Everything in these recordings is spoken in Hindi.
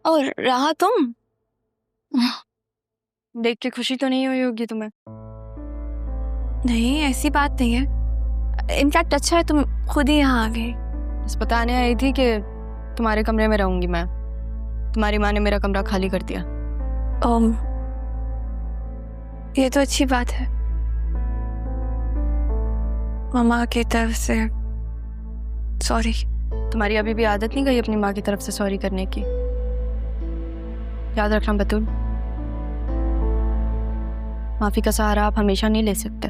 और रहा तुम? देख के खुशी तो नहीं हुई होगी तुम्हें? नहीं, ऐसी बात नहीं है। इनफैक्ट अच्छा है तुम खुद ही यहाँ आ गई। बस बताने आई थी कि तुम्हारे कमरे में रहूंगी मैं। तुम्हारी माँ ने मेरा कमरा खाली कर दिया। ये तो अच्छी बात है। मामा की तरफ से सॉरी। तुम्हारी अभी भी आदत नहीं गई अपनी माँ की तरफ से सॉरी करने की? याद रखना बतूल, माफी का सहारा आप हमेशा नहीं ले सकते।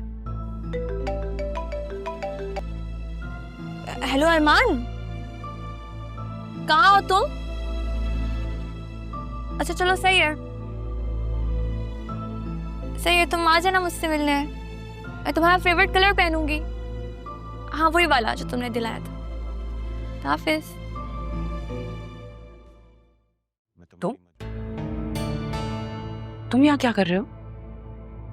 हेलो अरमान, कहाँ हो तुम? अच्छा चलो सही है, सही है, तुम आ जाना मुझसे मिलने। मैं तुम्हारा फेवरेट कलर पहनूंगी। हाँ वही वाला जो तुमने दिलाया था। हाफिज। तुम यहाँ क्या कर रहे हो?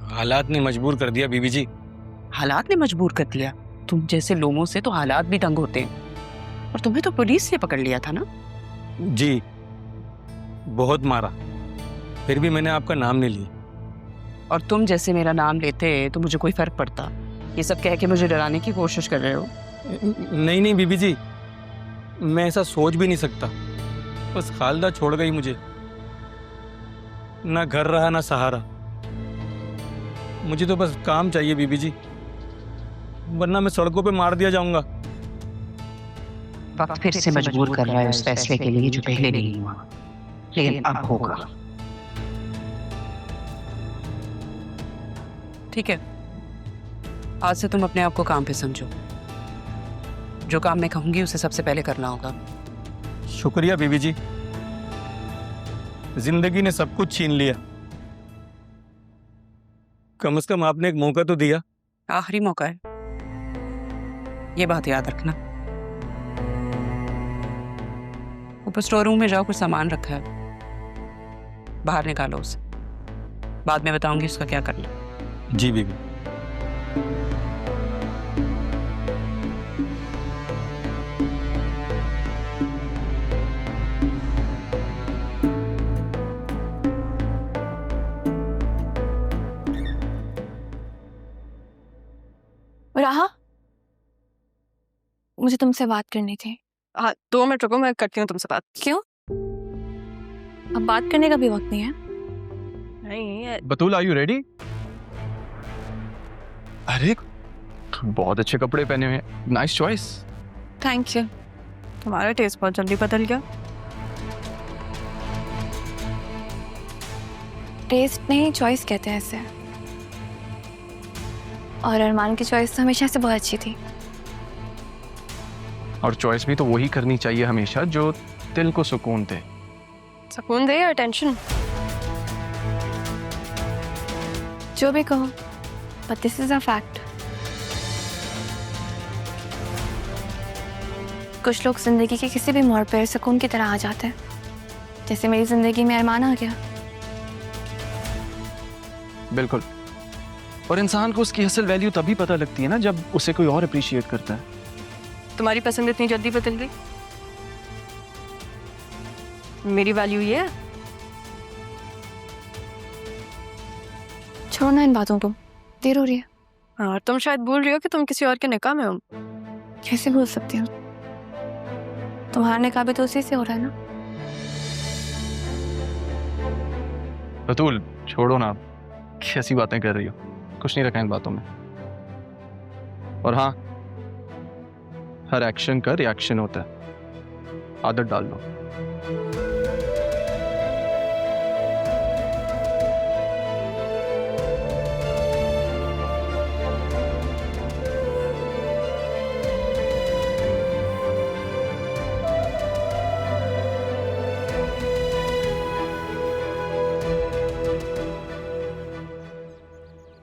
हालात ने मजबूर कर दिया बीबी जी। हालात ने मजबूर कर दिया? तुम जैसे लोगों से तो हालात भी तंग होते हैं। और तुम्हें तो पुलिस ने पकड़ लिया था ना? जी, बहुत मारा, फिर भी मैंने आपका नाम नहीं लिया। और तुम जैसे मेरा नाम लेते तो मुझे कोई फर्क पड़ता? ये सब कह के मुझे डराने की कोशिश कर रहे हो? नहीं नहीं बीबी जी, मैं ऐसा सोच भी नहीं सकता। बस खालदा छोड़ गई मुझे, ना घर रहा ना सहारा। मुझे तो बस काम चाहिए बीबी जी, वरना मैं सड़कों पे मार दिया जाऊंगा। वक्त फिर से मजबूर कर रहा है उस फैसले के लिए जो पहले नहीं हुआ, लेकिन अब होगा। ठीक है, आज से तुम अपने आप को काम पे समझो। जो काम मैं कहूंगी उसे सबसे पहले करना होगा। शुक्रिया बीबी जी, जिंदगी ने सब कुछ छीन लिया, कम से कम आपने एक मौका तो दिया। आखिरी मौका है, ये बात याद रखना। ऊपर स्टोर रूम में जाओ, कुछ सामान रखा है, बाहर निकालो उसे। बाद में बताऊंगी उसका क्या करना। जी बीबी। राहा, मुझे तुमसे बात करनी थी। हाँ 2 मिनट रुको, मैं करती हूँ तुमसे बात। क्यों? अब बात करने का भी वक्त नहीं है? नहीं बतूल, आर यू रेडी? अरे बहुत अच्छे कपड़े पहने हुए हैं, नाइस चॉइस। थैंक यू, तुम्हारा टेस्ट बहुत जल्दी बदल गया। टेस्ट नहीं, चॉइस कहते हैं इसे। और अरमान की चॉइस तो हमेशा से बहुत अच्छी थी। और चॉइस भी तो वही करनी चाहिए हमेशा जो दिल को सुकून दे। सुकून दे या टेंशन? जो भी कहो, but this is a fact. कुछ लोग जिंदगी के किसी भी मोड़ पर सुकून की तरह आ जाते हैं, जैसे मेरी जिंदगी में अरमान आ गया। बिल्कुल, और इंसान को उसकी असल वैल्यू तभी पता लगती है ना जब उसे कोई और अप्रिशिएट करता है। तुम्हारी पसंद इतनी जल्दी बदल गई? मेरी वैल्यू ये है? छोड़ना इन बातों को, देर हो रही है। हाँ, और तुम शायद भूल रही हो कि तुम किसी और के निकाह में हो। कैसे भूल सकती हूँ? तुम्हारा निकाह भी तो उसी से हो रहा है ना। बतूल छोड़ो ना, कैसी बातें कर रही हो, कुछ नहीं रखा इन बातों में। और हाँ, हर एक्शन का रिएक्शन होता है, आदत डाल लो।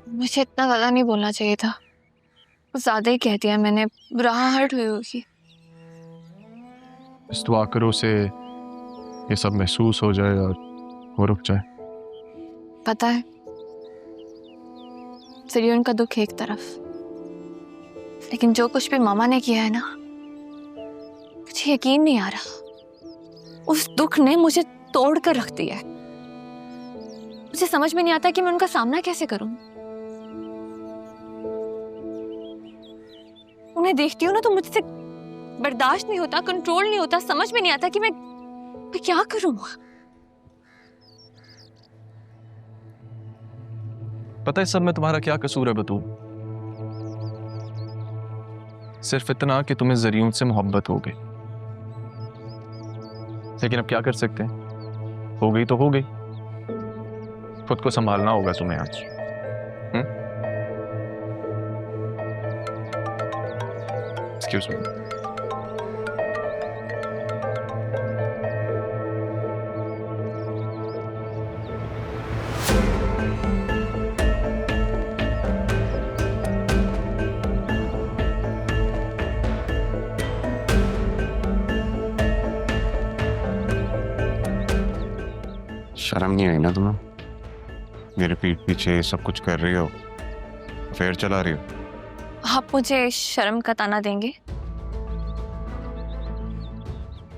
मुझे इतना ज्यादा नहीं बोलना चाहिए था, कुछ ज्यादा ही कह दिया मैंने। राह हर्ट हुई होगी। इस दुआ करो से ये सब महसूस हो जाए और वो रुक जाए। पता है, सिर्फ उनका दुख एक तरफ, लेकिन जो कुछ भी मामा ने किया है ना, मुझे यकीन नहीं आ रहा। उस दुख ने मुझे तोड़ कर रख दिया है। मुझे समझ में नहीं आता कि मैं उनका सामना कैसे करूं। उन्हें देखती हूँ ना तो मुझसे बर्दाश्त नहीं होता, कंट्रोल नहीं होता, समझ में नहीं आता कि मैं क्या करूं। पता है सब में तुम्हारा क्या कसूर है बतूल? सिर्फ इतना कि तुम्हें जरियून से मोहब्बत हो गई, लेकिन अब क्या कर सकते हैं, हो गई तो हो गई। खुद को संभालना होगा तुम्हें आज। Excuse me. शर्म नहीं आई ना तुम्हें? मेरे पीठ पीछे सब कुछ कर रही हो, अफेयर चला रही हो। आप मुझे शर्म का ताना देंगे?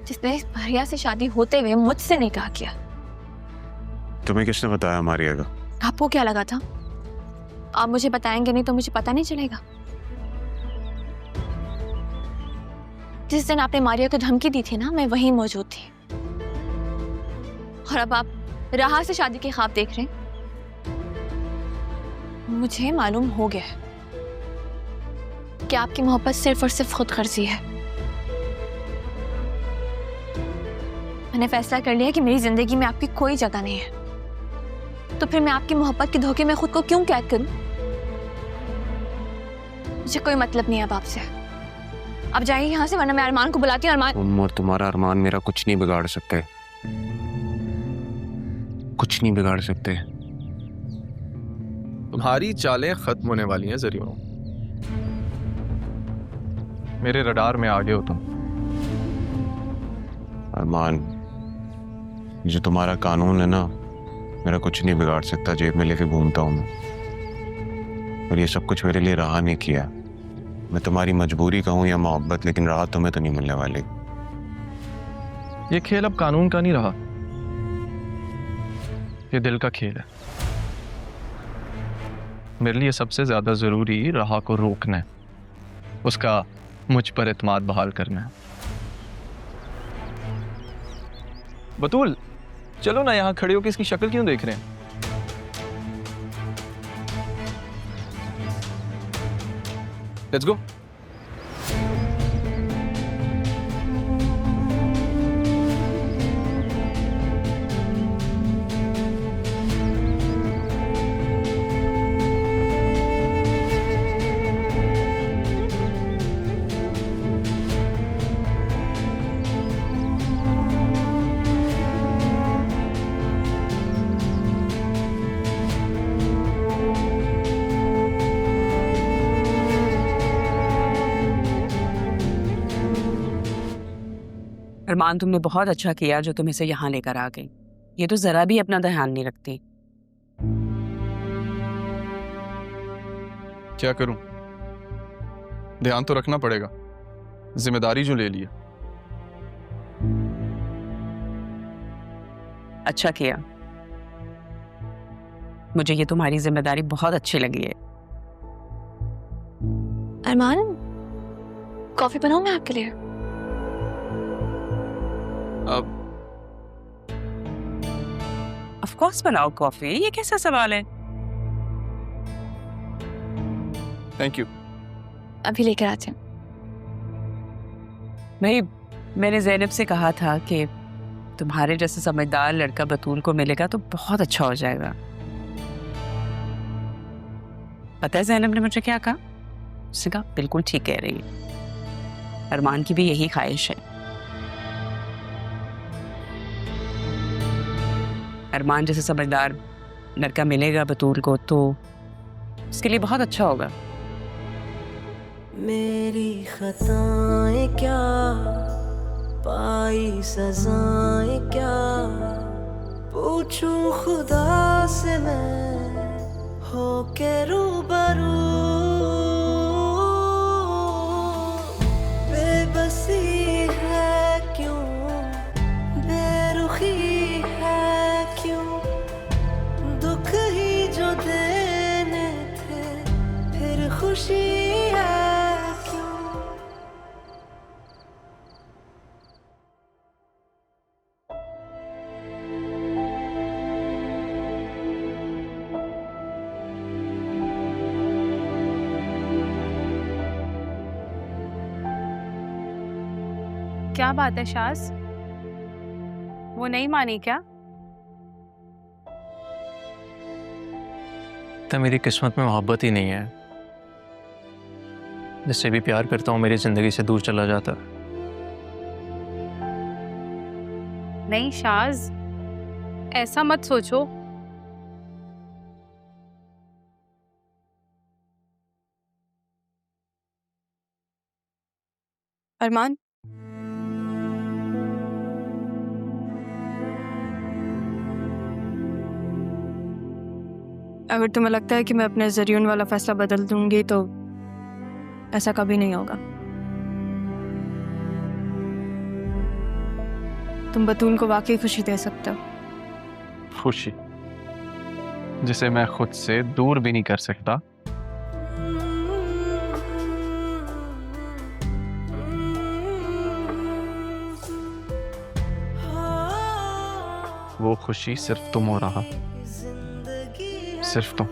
जिसने इस भैया से शादी होते हुए मुझसे निकाह किया। तुम्हें किसने बताया मारिया का? आपको क्या लगा था? आप मुझे बताएंगे नहीं तो मुझे पता नहीं चलेगा। जिस दिन आपने मारिया को धमकी दी थी ना, मैं वहीं मौजूद थी। और अब आप राहा से शादी के ख्वाब देख रहे हैं। मुझे मालूम हो गया है कि आपकी मोहब्बत सिर्फ और सिर्फ खुद गर्जी है। मैंने फैसला कर लिया कि मेरी जिंदगी में आपकी कोई जगह नहीं है। तो फिर मैं आपकी मोहब्बत के धोखे में खुद को क्यों कैद करूं? मुझे कोई मतलब नहीं है अब आपसे। अब जाइए यहाँ से, वरना मैं अरमान को बुलाती हूँ। अरमान, तुम और तुम्हारा अरमान मेरा कुछ नहीं बिगाड़ सकते, कुछ नहीं बिगाड़ सकते। तुम्हारी चालें खत्म होने वाली हैं जरियों। मेरे रडार में आ गए हो तुम। अरमान, जो तुम्हारा कानून है ना, मेरा कुछ नहीं बिगाड़ सकता। जेब में लेके घूमता हूँ मैं, और ये सब कुछ मेरे लिए राह ने किया। मैं तुम्हारी मजबूरी कहूँ या मोहब्बत, लेकिन राह तुम्हें तो नहीं मिलने वाली। ये खेल अब कानून का नहीं रहा, ये दिल का खेल है। मेरे लिए सबसे ज्यादा जरूरी राह को रोकना है, उसका मुझ पर एतमाद बहाल करना है। बतूल, चलो ना, यहां खड़े होकर इसकी शक्ल क्यों देख रहे हैं? Let's go. अरमान, तुमने बहुत अच्छा किया जो तुम इसे यहाँ लेकर आ गई। ये तो जरा भी अपना ध्यान नहीं रखती। क्या करूं? ध्यान तो रखना पड़ेगा, जिम्मेदारी जो ले लिया। अच्छा किया, मुझे ये तुम्हारी जिम्मेदारी बहुत अच्छी लगी है। अरमान, कॉफी बनाऊं मैं आपके लिए? अब ऑफ कोर्स बनाओ कॉफी, ये कैसा सवाल है? Thank you. अभी लेकर आते हैं। भाई, मैंने ज़ैनब से कहा था कि तुम्हारे जैसे समझदार लड़का बतूल को मिलेगा तो बहुत अच्छा हो जाएगा। पता है ज़ैनब ने मुझे क्या कहा? उसने कहा बिल्कुल ठीक कह रही है, अरमान की भी यही ख्वाहिश है। अरमान जैसे समझदार लड़का मिलेगा बतूल को तो उसके लिए बहुत अच्छा होगा। मेरी खताएं क्या, पाई सजाएं क्या, पूछूं खुदा से मैं हो के रूबरू। बेबसी है क्यों, दुखी है क्यों, दुख ही जो देने थे फिर खुशी है क्यों। क्या बात है शाज, वो नहीं मानी क्या? तो मेरी किस्मत में मोहब्बत ही नहीं है। जिससे भी प्यार करता हूँ मेरी जिंदगी से दूर चला जाता। नहीं शाज, ऐसा मत सोचो। अरमान, अगर तुम्हें लगता है कि मैं अपने जरियन वाला फैसला बदल दूंगी तो ऐसा कभी नहीं होगा। तुम बतूल को वाकई खुशी दे सकते हो। खुशी जिसे मैं खुद से दूर भी नहीं कर सकता, वो खुशी सिर्फ तुम हो रहा, सिर्फ तुम।